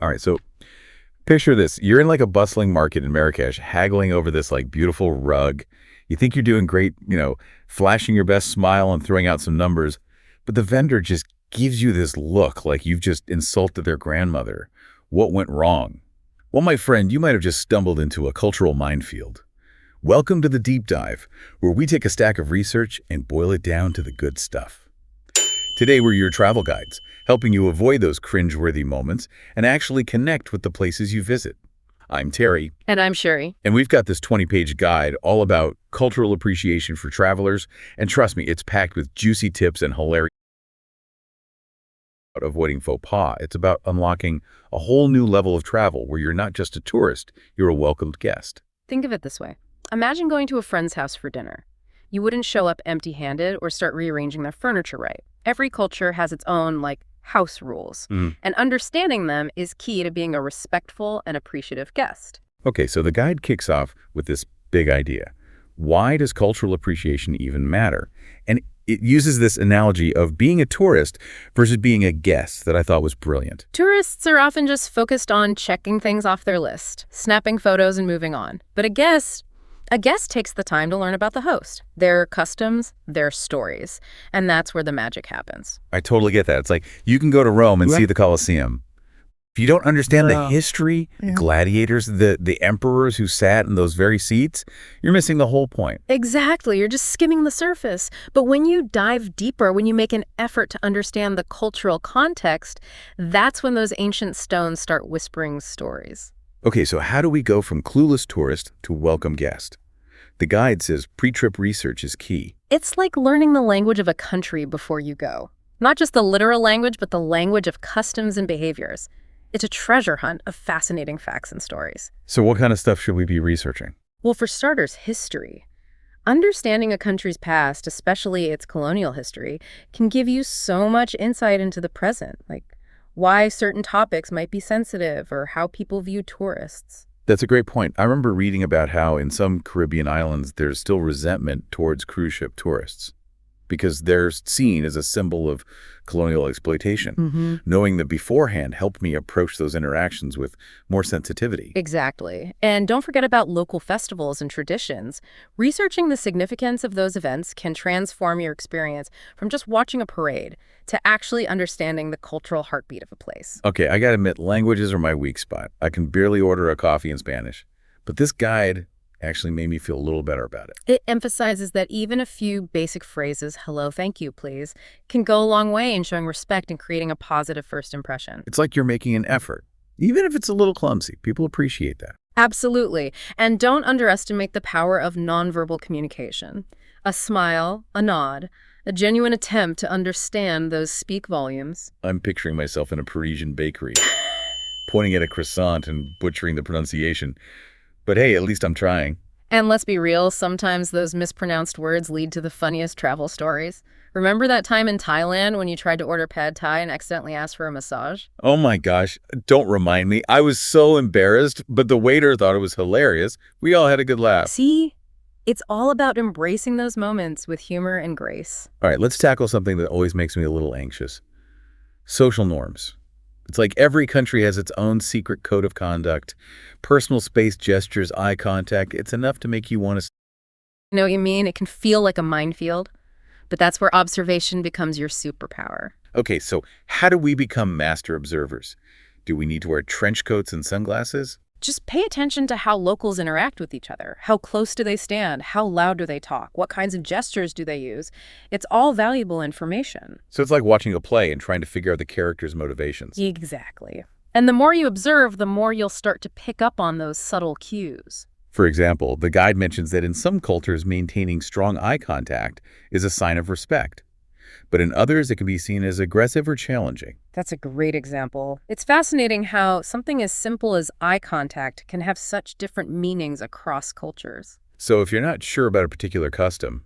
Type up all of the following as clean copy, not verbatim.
All right, so picture this. You're in like a bustling market in Marrakesh, haggling over this like beautiful rug. You think you're doing great, flashing your best smile and throwing out some numbers, but the vendor just gives you this look like you've just insulted their grandmother. What went wrong? Well, my friend, you might have just stumbled into a cultural minefield. Welcome to the Deep Dive, where we take a stack of research and boil it down to the good stuff. Today, we're your travel guides, helping you avoid those cringeworthy moments and actually connect with the places you visit. I'm Terry. And I'm Sheri. And we've got this 20-page guide all about cultural appreciation for travelers. And trust me, it's packed with juicy tips and hilarious about avoiding faux pas. It's about unlocking a whole new level of travel where you're not just a tourist, you're a welcomed guest. Think of it this way. Imagine going to a friend's house for dinner. You wouldn't show up empty-handed or start rearranging their furniture right. Every culture has its own, house rules. And understanding them is key to being a respectful and appreciative guest. Okay, so the guide kicks off with this big idea. Why does cultural appreciation even matter? And it uses this analogy of being a tourist versus being a guest that I thought was brilliant. Tourists are often just focused on checking things off their list, snapping photos and moving on. But a guest takes the time to learn about the host, their customs, their stories. And that's where the magic happens. I totally get that. It's like you can go to Rome and see the Colosseum. If you don't understand the history, gladiators, the emperors who sat in those very seats, you're missing the whole point. Exactly. You're just skimming the surface. But when you dive deeper, when you make an effort to understand the cultural context, that's when those ancient stones start whispering stories. Okay, so how do we go from clueless tourist to welcome guest? The guide says pre-trip research is key. It's like learning the language of a country before you go. Not just the literal language, but the language of customs and behaviors. It's a treasure hunt of fascinating facts and stories. So what kind of stuff should we be researching? Well, for starters, history. Understanding a country's past, especially its colonial history, can give you so much insight into the present, like why certain topics might be sensitive or how people view tourists. That's a great point. I remember reading about how in some Caribbean islands there's still resentment towards cruise ship tourists because they're seen as a symbol of colonial exploitation. Knowing that beforehand helped me approach those interactions with more sensitivity. Exactly. And don't forget about local festivals and traditions. Researching the significance of those events can transform your experience from just watching a parade to actually understanding the cultural heartbeat of a place. Okay, I gotta admit, languages are my weak spot. I can barely order a coffee in Spanish. But this guide actually made me feel a little better about it. It emphasizes that even a few basic phrases, hello, thank you, please, can go a long way in showing respect and creating a positive first impression. It's like you're making an effort. Even if it's a little clumsy, people appreciate that. Absolutely. And don't underestimate the power of nonverbal communication. A smile, a nod, a genuine attempt to understand those speak volumes. I'm picturing myself in a Parisian bakery, pointing at a croissant and butchering the pronunciation. But hey, at least I'm trying. And let's be real, sometimes those mispronounced words lead to the funniest travel stories. Remember that time in Thailand when you tried to order pad thai and accidentally asked for a massage? Oh my gosh, don't remind me. I was so embarrassed, but the waiter thought it was hilarious. We all had a good laugh. See? It's all about embracing those moments with humor and grace. All right, let's tackle something that always makes me a little anxious. Social norms. It's like every country has its own secret code of conduct. Personal space gestures, eye contact. It's enough to make you want to... You know what you mean? It can feel like a minefield, but that's where observation becomes your superpower. Okay, so how do we become master observers? Do we need to wear trench coats and sunglasses? Just pay attention to how locals interact with each other. How close do they stand? How loud do they talk? What kinds of gestures do they use? It's all valuable information. So it's like watching a play and trying to figure out the character's motivations. Exactly. And the more you observe, the more you'll start to pick up on those subtle cues. For example, the guide mentions that in some cultures, maintaining strong eye contact is a sign of respect. But in others, it can be seen as aggressive or challenging. That's a great example. It's fascinating how something as simple as eye contact can have such different meanings across cultures. So if you're not sure about a particular custom,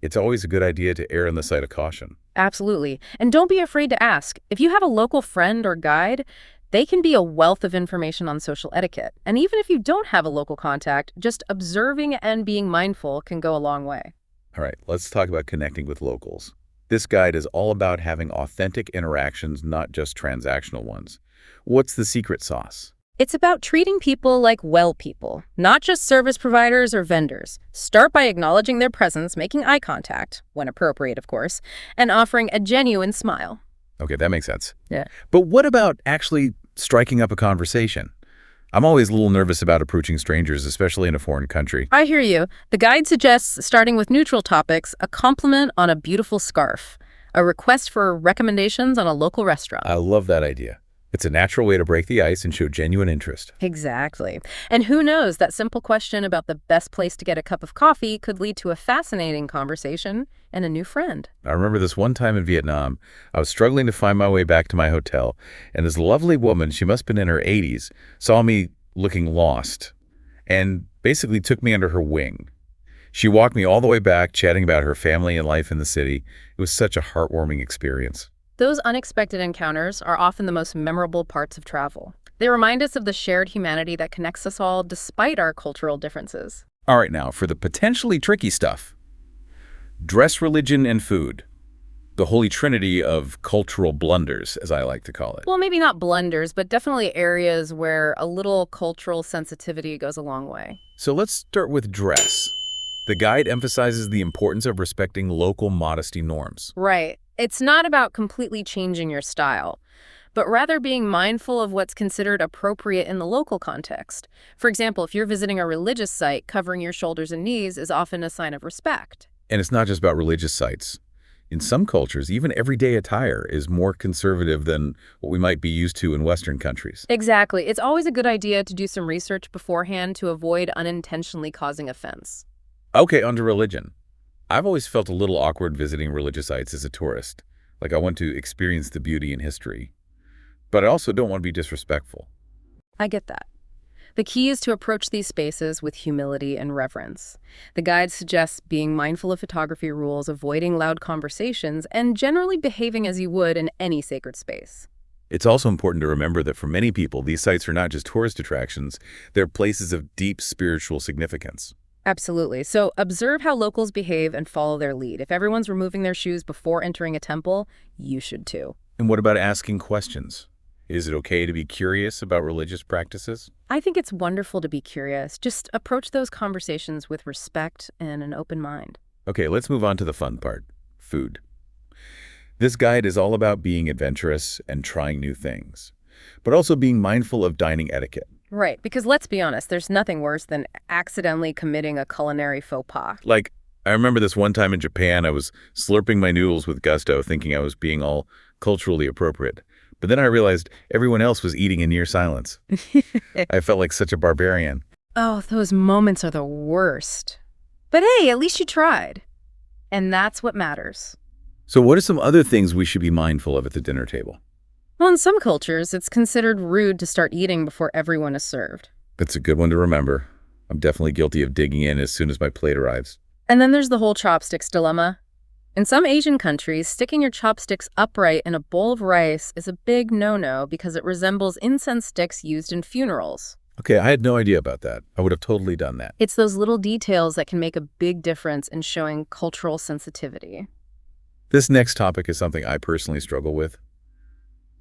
it's always a good idea to err on the side of caution. Absolutely. And don't be afraid to ask. If you have a local friend or guide, they can be a wealth of information on social etiquette. And even if you don't have a local contact, just observing and being mindful can go a long way. All right, let's talk about connecting with locals. This guide is all about having authentic interactions, not just transactional ones. What's the secret sauce? It's about treating people like well people, not just service providers or vendors. Start by acknowledging their presence, making eye contact, when appropriate, of course, and offering a genuine smile. Okay, that makes sense. Yeah. But what about actually striking up a conversation? I'm always a little nervous about approaching strangers, especially in a foreign country. I hear you. The guide suggests starting with neutral topics, a compliment on a beautiful scarf, a request for recommendations on a local restaurant. I love that idea. It's a natural way to break the ice and show genuine interest. Exactly. And who knows, that simple question about the best place to get a cup of coffee could lead to a fascinating conversation and a new friend. I remember this one time in Vietnam, I was struggling to find my way back to my hotel, and this lovely woman, she must have been in her 80s, saw me looking lost and basically took me under her wing. She walked me all the way back, chatting about her family and life in the city. It was such a heartwarming experience. Those unexpected encounters are often the most memorable parts of travel. They remind us of the shared humanity that connects us all despite our cultural differences. All right, now, for the potentially tricky stuff. Dress, religion, and food. The holy trinity of cultural blunders, as I like to call it. Well, maybe not blunders, but definitely areas where a little cultural sensitivity goes a long way. So let's start with dress. The guide emphasizes the importance of respecting local modesty norms. Right. It's not about completely changing your style, but rather being mindful of what's considered appropriate in the local context. For example, if you're visiting a religious site, covering your shoulders and knees is often a sign of respect. And it's not just about religious sites. In some cultures, even everyday attire is more conservative than what we might be used to in Western countries. Exactly. It's always a good idea to do some research beforehand to avoid unintentionally causing offense. Okay, on to religion. I've always felt a little awkward visiting religious sites as a tourist. Like I want to experience the beauty and history. But I also don't want to be disrespectful. I get that. The key is to approach these spaces with humility and reverence. The guide suggests being mindful of photography rules, avoiding loud conversations, and generally behaving as you would in any sacred space. It's also important to remember that for many people, these sites are not just tourist attractions, they're places of deep spiritual significance. Absolutely. So observe how locals behave and follow their lead. If everyone's removing their shoes before entering a temple, you should too. And what about asking questions? Is it okay to be curious about religious practices? I think it's wonderful to be curious. Just approach those conversations with respect and an open mind. Okay, let's move on to the fun part, food. This guide is all about being adventurous and trying new things, but also being mindful of dining etiquette. Right, because let's be honest, there's nothing worse than accidentally committing a culinary faux pas. Like, I remember this one time in Japan, I was slurping my noodles with gusto, thinking I was being all culturally appropriate. But then I realized everyone else was eating in near silence. I felt like such a barbarian. Oh, those moments are the worst. But hey, at least you tried. And that's what matters. So what are some other things we should be mindful of at the dinner table? Well, in some cultures, it's considered rude to start eating before everyone is served. That's a good one to remember. I'm definitely guilty of digging in as soon as my plate arrives. And then there's the whole chopsticks dilemma. In some Asian countries, sticking your chopsticks upright in a bowl of rice is a big no-no because it resembles incense sticks used in funerals. Okay, I had no idea about that. I would have totally done that. It's those little details that can make a big difference in showing cultural sensitivity. This next topic is something I personally struggle with.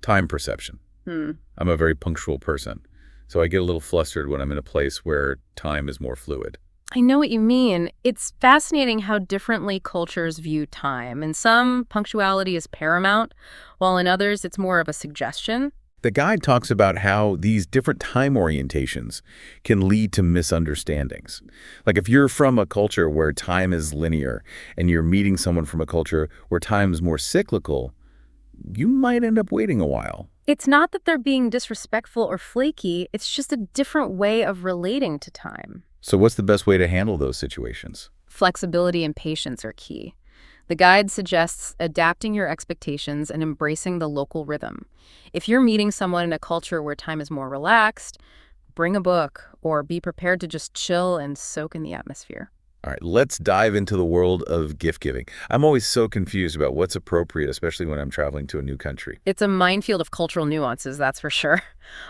Time perception. I'm a very punctual person, so I get a little flustered when I'm in a place where time is more fluid. I know what you mean. It's fascinating how differently cultures view time. In some, punctuality is paramount, while in others, it's more of a suggestion. The guide talks about how these different time orientations can lead to misunderstandings. Like if you're from a culture where time is linear and you're meeting someone from a culture where time is more cyclical, you might end up waiting a while. It's not that they're being disrespectful or flaky, it's just a different way of relating to time. So what's the best way to handle those situations? Flexibility and patience are key. The guide suggests adapting your expectations and embracing the local rhythm. If you're meeting someone in a culture where time is more relaxed, bring a book or be prepared to just chill and soak in the atmosphere. All right, let's dive into the world of gift giving. I'm always so confused about what's appropriate, especially when I'm traveling to a new country. It's a minefield of cultural nuances, that's for sure.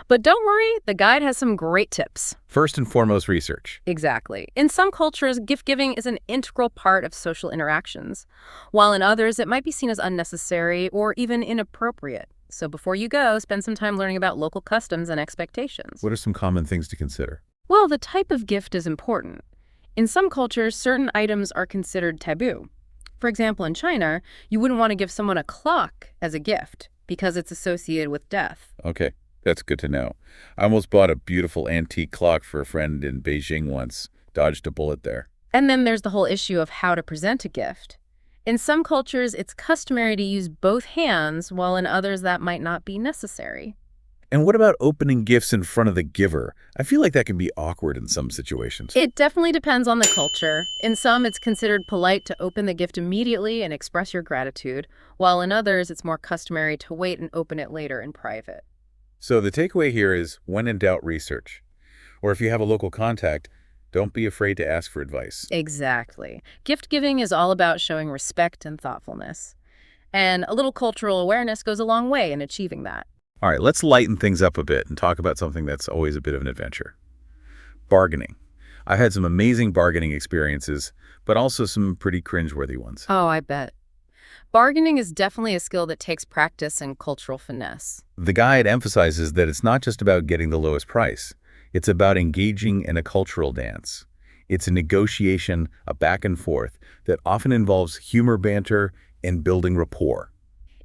But don't worry, the guide has some great tips. First and foremost, research. Exactly. In some cultures, gift giving is an integral part of social interactions, while in others, it might be seen as unnecessary or even inappropriate. So before you go, spend some time learning about local customs and expectations. What are some common things to consider? Well, the type of gift is important. In some cultures, certain items are considered taboo. For example, in China, you wouldn't want to give someone a clock as a gift because it's associated with death. Okay, that's good to know. I almost bought a beautiful antique clock for a friend in Beijing once. Dodged a bullet there. And then there's the whole issue of how to present a gift. In some cultures, it's customary to use both hands, while in others that might not be necessary. And what about opening gifts in front of the giver? I feel like that can be awkward in some situations. It definitely depends on the culture. In some, it's considered polite to open the gift immediately and express your gratitude, while in others, it's more customary to wait and open it later in private. So the takeaway here is, when in doubt, research. Or if you have a local contact, don't be afraid to ask for advice. Exactly. Gift giving is all about showing respect and thoughtfulness. And a little cultural awareness goes a long way in achieving that. All right, let's lighten things up a bit and talk about something that's always a bit of an adventure. Bargaining. I've had some amazing bargaining experiences, but also some pretty cringeworthy ones. Oh, I bet. Bargaining is definitely a skill that takes practice and cultural finesse. The guide emphasizes that it's not just about getting the lowest price. It's about engaging in a cultural dance. It's a negotiation, a back and forth, that often involves humor, banter, and building rapport.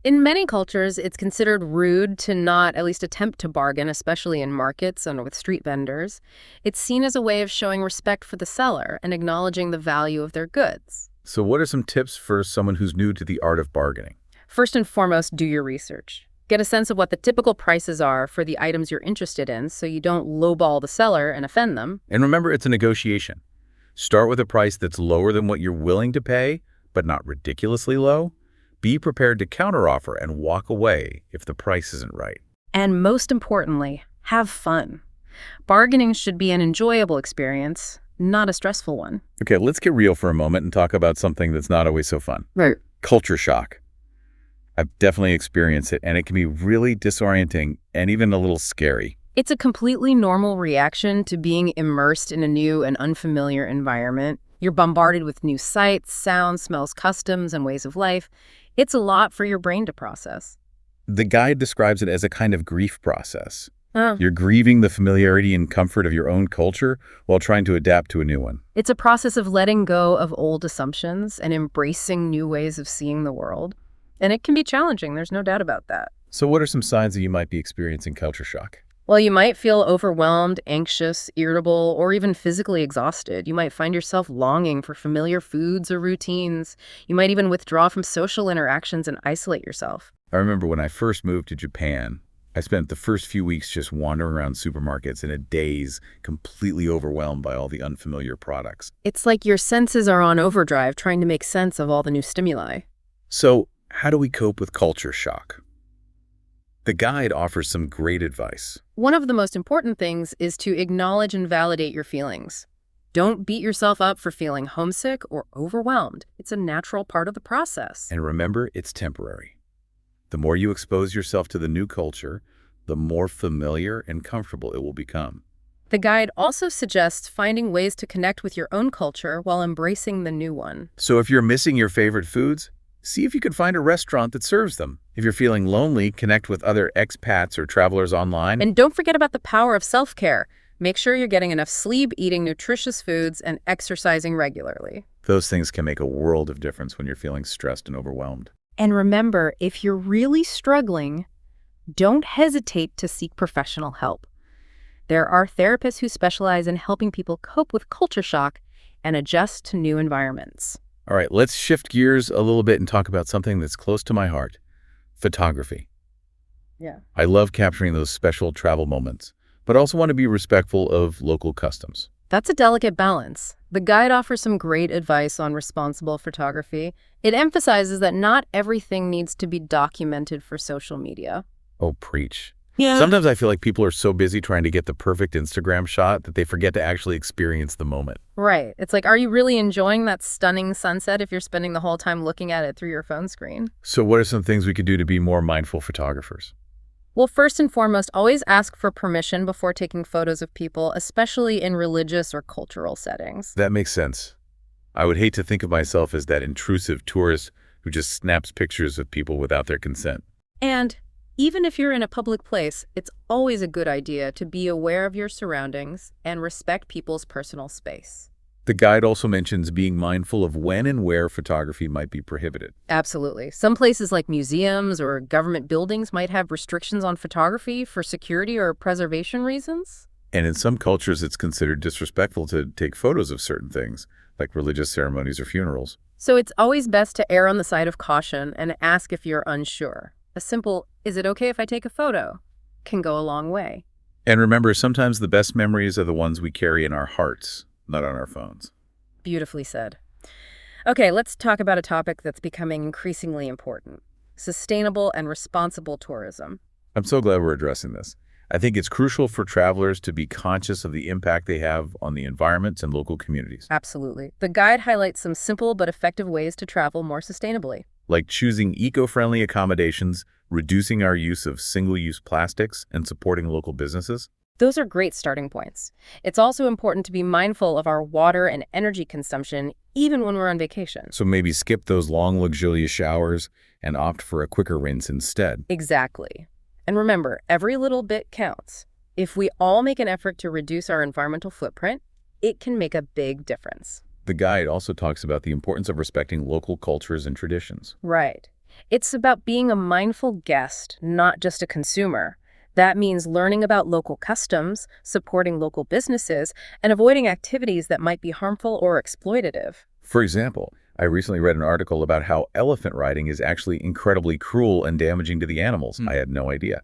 In many cultures, it's considered rude to not at least attempt to bargain, especially in markets and with street vendors. It's seen as a way of showing respect for the seller and acknowledging the value of their goods. So what are some tips for someone who's new to the art of bargaining? First and foremost, do your research. Get a sense of what the typical prices are for the items you're interested in so you don't lowball the seller and offend them. And remember, it's a negotiation. Start with a price that's lower than what you're willing to pay, but not ridiculously low. Be prepared to counteroffer and walk away if the price isn't right. And most importantly, have fun. Bargaining should be an enjoyable experience, not a stressful one. Okay, let's get real for a moment and talk about something that's not always so fun. Right. Culture shock. I've definitely experienced it, and it can be really disorienting and even a little scary. It's a completely normal reaction to being immersed in a new and unfamiliar environment. You're bombarded with new sights, sounds, smells, customs, and ways of life. It's a lot for your brain to process. The guide describes it as a kind of grief process. Oh. You're grieving the familiarity and comfort of your own culture while trying to adapt to a new one. It's a process of letting go of old assumptions and embracing new ways of seeing the world. And it can be challenging, there's no doubt about that. So what are some signs that you might be experiencing culture shock? Well, you might feel overwhelmed, anxious, irritable, or even physically exhausted. You might find yourself longing for familiar foods or routines. You might even withdraw from social interactions and isolate yourself. I remember when I first moved to Japan, I spent the first few weeks just wandering around supermarkets in a daze, completely overwhelmed by all the unfamiliar products. It's like your senses are on overdrive trying to make sense of all the new stimuli. So, how do we cope with culture shock? The guide offers some great advice. One of the most important things is to acknowledge and validate your feelings. Don't beat yourself up for feeling homesick or overwhelmed. It's a natural part of the process. And remember, it's temporary. The more you expose yourself to the new culture, the more familiar and comfortable it will become. The guide also suggests finding ways to connect with your own culture while embracing the new one. So if you're missing your favorite foods, see if you can find a restaurant that serves them. If you're feeling lonely, connect with other expats or travelers online. And don't forget about the power of self-care. Make sure you're getting enough sleep, eating nutritious foods, and exercising regularly. Those things can make a world of difference when you're feeling stressed and overwhelmed. And remember, if you're really struggling, don't hesitate to seek professional help. There are therapists who specialize in helping people cope with culture shock and adjust to new environments. All right, let's shift gears a little bit and talk about something that's close to my heart: photography. Yeah. I love capturing those special travel moments, but also want to be respectful of local customs. That's a delicate balance. The guide offers some great advice on responsible photography. It emphasizes that not everything needs to be documented for social media. Oh, preach. Yeah. Sometimes I feel like people are so busy trying to get the perfect Instagram shot that they forget to actually experience the moment. Right. It's like, are you really enjoying that stunning sunset if you're spending the whole time looking at it through your phone screen? So what are some things we could do to be more mindful photographers? Well, first and foremost, always ask for permission before taking photos of people, especially in religious or cultural settings. That makes sense. I would hate to think of myself as that intrusive tourist who just snaps pictures of people without their consent. And even if you're in a public place, it's always a good idea to be aware of your surroundings and respect people's personal space. The guide also mentions being mindful of when and where photography might be prohibited. Absolutely. Some places like museums or government buildings might have restrictions on photography for security or preservation reasons. And in some cultures, it's considered disrespectful to take photos of certain things, like religious ceremonies or funerals. So it's always best to err on the side of caution and ask if you're unsure. A simple, "Is it okay if I take a photo?" can go a long way. And remember, sometimes the best memories are the ones we carry in our hearts, not on our phones. Beautifully said. Okay, let's talk about a topic that's becoming increasingly important: sustainable and responsible tourism. I'm so glad we're addressing this. I think it's crucial for travelers to be conscious of the impact they have on the environments and local communities, Absolutely. The guide highlights some simple but effective ways to travel more sustainably. like choosing eco-friendly accommodations, reducing our use of single-use plastics, and supporting local businesses. Those are great starting points. It's also important to be mindful of our water and energy consumption, even when we're on vacation. So maybe skip those long, luxurious showers and opt for a quicker rinse instead. Exactly. And remember, every little bit counts. If we all make an effort to reduce our environmental footprint, it can make a big difference. The guide also talks about the importance of respecting local cultures and traditions. Right. It's about being a mindful guest, not just a consumer. That means learning about local customs, supporting local businesses, and avoiding activities that might be harmful or exploitative. For example, I recently read an article about how elephant riding is actually incredibly cruel and damaging to the animals. I had no idea.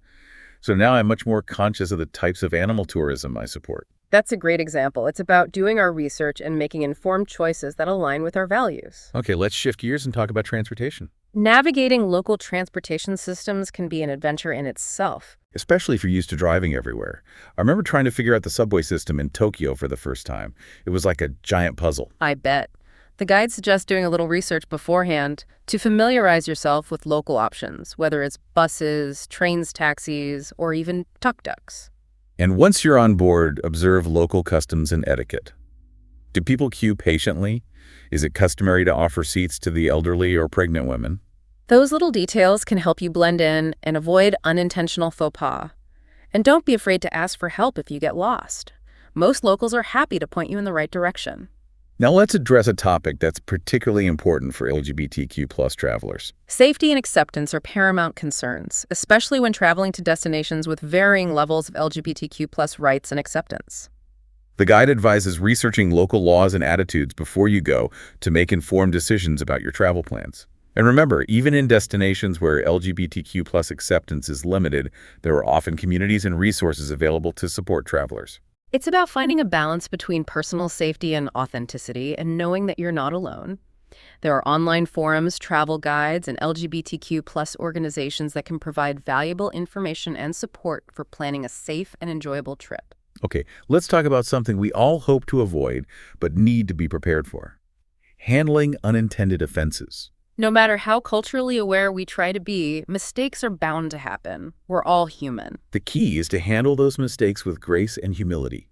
So now I'm much more conscious of the types of animal tourism I support. That's a great example. It's about doing our research and making informed choices that align with our values. Okay, let's shift gears and talk about transportation, Navigating local transportation systems can be an adventure in itself. especially if you're used to driving everywhere. I remember trying to figure out the subway system in Tokyo for the first time. It was like a giant puzzle. I bet. The guide suggests doing a little research beforehand to familiarize yourself with local options, whether it's buses, trains, taxis, or even tuk-tuks. And once you're on board, observe local customs and etiquette. Do people queue patiently? Is it customary to offer seats to the elderly or pregnant women? Those little details can help you blend in and avoid unintentional faux pas. And don't be afraid to ask for help if you get lost. Most locals are happy to point you in the right direction. Now let's address a topic that's particularly important for LGBTQ+ travelers. Safety and acceptance are paramount concerns, especially when traveling to destinations with varying levels of LGBTQ+ rights and acceptance. The guide advises researching local laws and attitudes before you go to make informed decisions about your travel plans. And remember, even in destinations where LGBTQ+ acceptance is limited, there are often communities and resources available to support travelers. It's about finding a balance between personal safety and authenticity and knowing that you're not alone. There are online forums, travel guides, and LGBTQ+ organizations that can provide valuable information and support for planning a safe and enjoyable trip. Okay, let's talk about something we all hope to avoid but need to be prepared for: handling unintended offenses. No matter how culturally aware we try to be, mistakes are bound to happen. We're all human. The key is to handle those mistakes with grace and humility.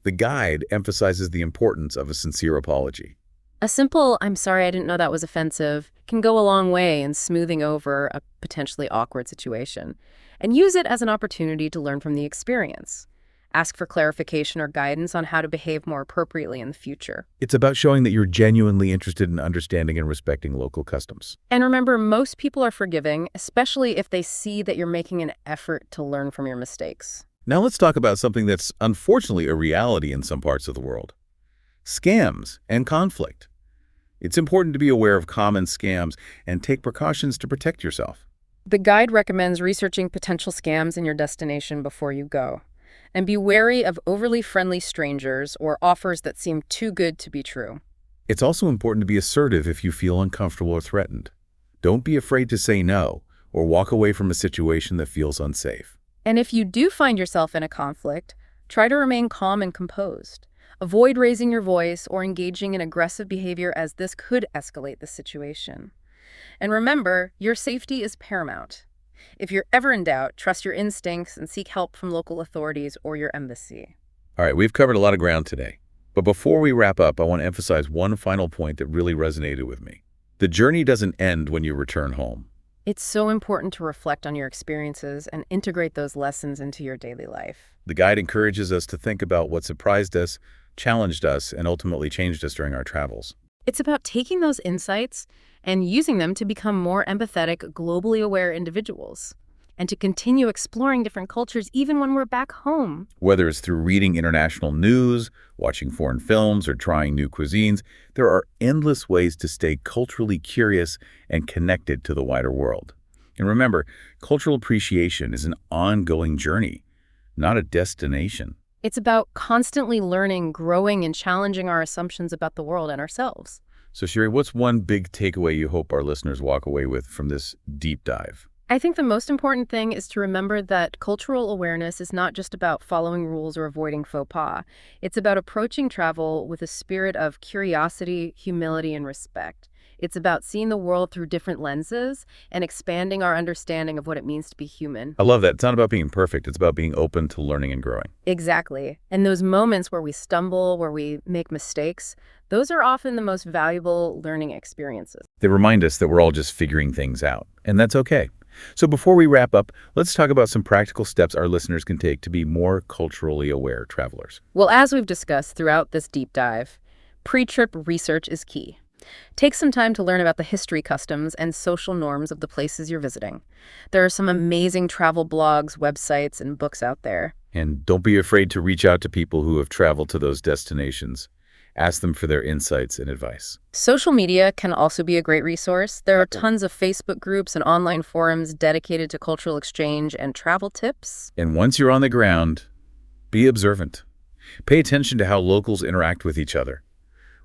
The guide emphasizes the importance of a sincere apology. A simple, "I'm sorry, I didn't know that was offensive," can go a long way in smoothing over a potentially awkward situation. And use it as an opportunity to learn from the experience. Ask for clarification or guidance on how to behave more appropriately in the future. It's about showing that you're genuinely interested in understanding and respecting local customs. And remember, most people are forgiving, especially if they see that you're making an effort to learn from your mistakes. Now let's talk about something that's unfortunately a reality in some parts of the world: scams and conflict. It's important to be aware of common scams and take precautions to protect yourself. The guide recommends researching potential scams in your destination before you go. And be wary of overly friendly strangers or offers that seem too good to be true. It's also important to be assertive if you feel uncomfortable or threatened. Don't be afraid to say no or walk away from a situation that feels unsafe. And if you do find yourself in a conflict, try to remain calm and composed. Avoid raising your voice or engaging in aggressive behavior, as this could escalate the situation. And remember, your safety is paramount. If you're ever in doubt, trust your instincts and seek help from local authorities or your embassy. All right, we've covered a lot of ground today. But before we wrap up, I want to emphasize one final point that really resonated with me. The journey doesn't end when you return home. It's so important to reflect on your experiences and integrate those lessons into your daily life. The guide encourages us to think about what surprised us, challenged us, and ultimately changed us during our travels. It's about taking those insights and using them to become more empathetic, globally aware individuals, and to continue exploring different cultures even when we're back home. Whether it's through reading international news, watching foreign films, or trying new cuisines, there are endless ways to stay culturally curious and connected to the wider world. And remember, cultural appreciation is an ongoing journey, not a destination. It's about constantly learning, growing, and challenging our assumptions about the world and ourselves. So, Sheri, what's one big takeaway you hope our listeners walk away with from this deep dive? I think the most important thing is to remember that cultural awareness is not just about following rules or avoiding faux pas. It's about approaching travel with a spirit of curiosity, humility, and respect. It's about seeing the world through different lenses and expanding our understanding of what it means to be human. I love that. It's not about being perfect. It's about being open to learning and growing. Exactly. And those moments where we stumble, where we make mistakes, those are often the most valuable learning experiences. They remind us that we're all just figuring things out, and that's okay. So before we wrap up, let's talk about some practical steps our listeners can take to be more culturally aware travelers. Well, as we've discussed throughout this deep dive, pre-trip research is key. Take some time to learn about the history, customs, and social norms of the places you're visiting. There are some amazing travel blogs, websites, and books out there. And don't be afraid to reach out to people who have traveled to those destinations. Ask them for their insights and advice. Social media can also be a great resource. There are tons of Facebook groups and online forums dedicated to cultural exchange and travel tips. And once you're on the ground, be observant. Pay attention to how locals interact with each other.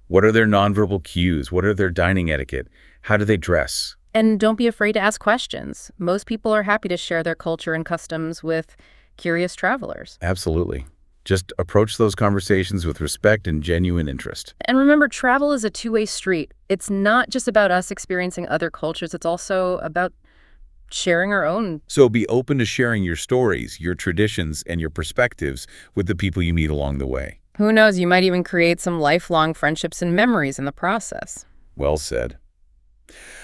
What are their nonverbal cues? What are their dining etiquette? How do they dress? And don't be afraid to ask questions. Most people are happy to share their culture and customs with curious travelers. Absolutely. Just approach those conversations with respect and genuine interest. And remember, travel is a two-way street. It's not just about us experiencing other cultures. It's also about sharing our own. So be open to sharing your stories, your traditions, and your perspectives with the people you meet along the way. Who knows, you might even create some lifelong friendships and memories in the process. Well said.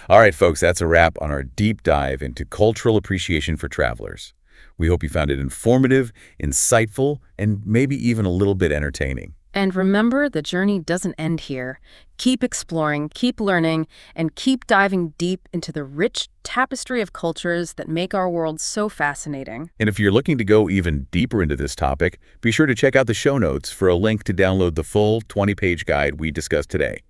All right, folks, that's a wrap on our deep dive into cultural appreciation for travelers. We hope you found it informative, insightful, and maybe even a little bit entertaining. And remember, the journey doesn't end here. Keep exploring, keep learning, and keep diving deep into the rich tapestry of cultures that make our world so fascinating. And if you're looking to go even deeper into this topic, be sure to check out the show notes for a link to download the full 20-page guide we discussed today.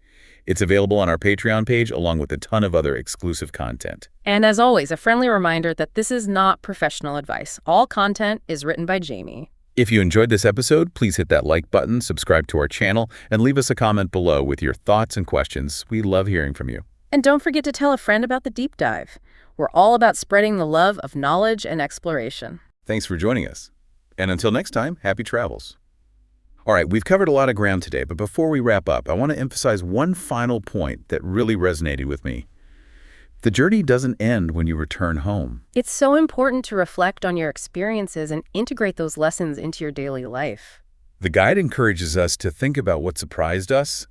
It's available on our Patreon page along with a ton of other exclusive content. And as always, a friendly reminder that this is not professional advice. All content is written by Jamie. If you enjoyed this episode, please hit that like button, subscribe to our channel, and leave us a comment below with your thoughts and questions. We love hearing from you. And don't forget to tell a friend about the deep dive. We're all about spreading the love of knowledge and exploration. Thanks for joining us. And until next time, happy travels. All right, we've covered a lot of ground today, but before we wrap up, I want to emphasize one final point that really resonated with me. The journey doesn't end when you return home. It's so important to reflect on your experiences and integrate those lessons into your daily life. The guide encourages us to think about what surprised us,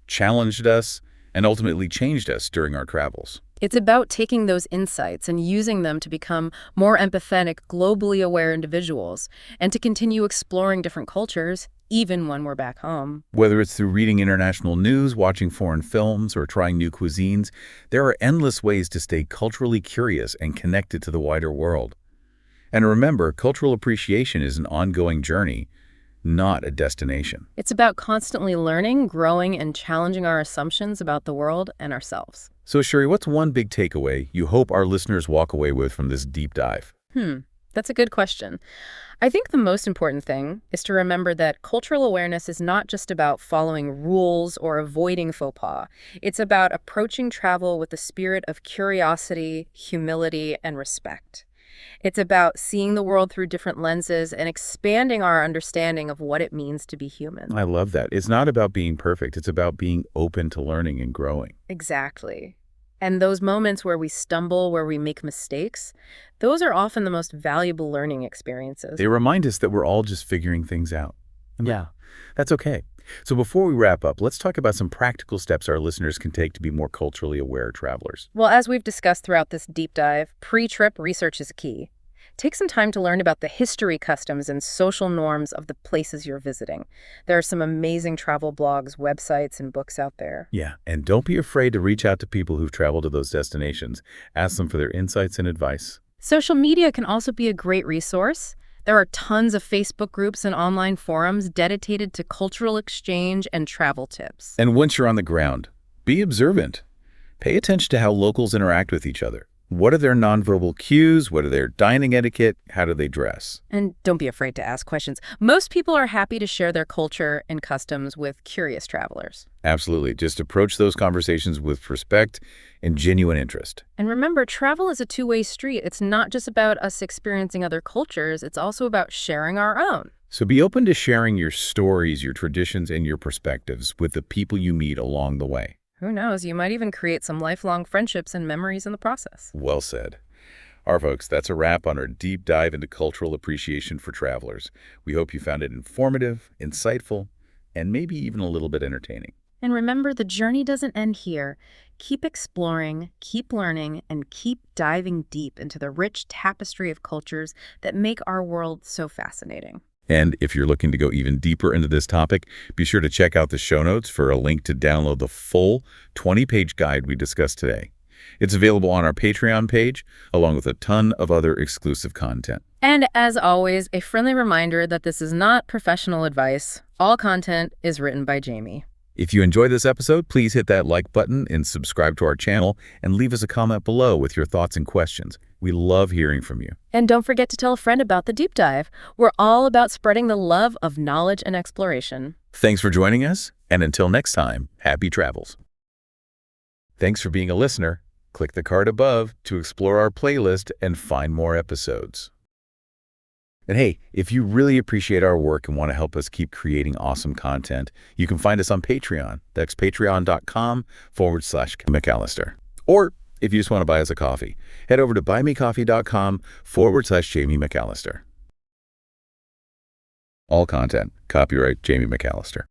challenged us, and ultimately changed us during our travels. It's about taking those insights and using them to become more empathetic, globally aware individuals, and to continue exploring different cultures, even when we're back home. Whether it's through reading international news, watching foreign films, or trying new cuisines, there are endless ways to stay culturally curious and connected to the wider world. And remember, cultural appreciation is an ongoing journey, not a destination. It's about constantly learning, growing, and challenging our assumptions about the world and ourselves. So, Sheri, what's one big takeaway you hope our listeners walk away with from this deep dive? That's a good question. I think the most important thing is to remember that cultural awareness is not just about following rules or avoiding faux pas. It's about approaching travel with a spirit of curiosity, humility, and respect. It's about seeing the world through different lenses and expanding our understanding of what it means to be human. I love that. It's not about being perfect. It's about being open to learning and growing. Exactly. And those moments where we stumble, where we make mistakes, those are often the most valuable learning experiences. They remind us that we're all just figuring things out. Yeah. That's okay. So before we wrap up, let's talk about some practical steps our listeners can take to be more culturally aware travelers. Well, as we've discussed throughout this deep dive, pre-trip research is key. Take some time to learn about the history, customs, and social norms of the places you're visiting. There are some amazing travel blogs, websites, and books out there. Yeah, and don't be afraid to reach out to people who've traveled to those destinations. Ask them for their insights and advice. Social media can also be a great resource. There are tons of Facebook groups and online forums dedicated to cultural exchange and travel tips. And once you're on the ground, be observant. Pay attention to how locals interact with each other. What are their nonverbal cues? What are their dining etiquette? How do they dress? And don't be afraid to ask questions. Most people are happy to share their culture and customs with curious travelers. Absolutely. Just approach those conversations with respect and genuine interest. And remember, travel is a two-way street. It's not just about us experiencing other cultures. It's also about sharing our own. So be open to sharing your stories, your traditions, and your perspectives with the people you meet along the way. Who knows, you might even create some lifelong friendships and memories in the process. Well said. All right, folks, that's a wrap on our deep dive into cultural appreciation for travelers. We hope you found it informative, insightful, and maybe even a little bit entertaining. And remember, the journey doesn't end here. Keep exploring, keep learning, and keep diving deep into the rich tapestry of cultures that make our world so fascinating. And if you're looking to go even deeper into this topic, be sure to check out the show notes for a link to download the full 20-page guide we discussed today. It's available on our Patreon page, along with a ton of other exclusive content. And as always, a friendly reminder that this is not professional advice. All content is written by Jamie. If you enjoyed this episode, please hit that like button and subscribe to our channel and leave us a comment below with your thoughts and questions. We love hearing from you. And don't forget to tell a friend about the deep dive. We're all about spreading the love of knowledge and exploration. Thanks for joining us, and until next time, happy travels. Thanks for being a listener. Click the card above to explore our playlist and find more episodes. And hey, if you really appreciate our work and want to help us keep creating awesome content, you can find us on Patreon. That's patreon.com/McAllister. Or if you just want to buy us a coffee, head over to buymecoffee.com/Jamie McAllister. All content, copyright Jamie McAllister.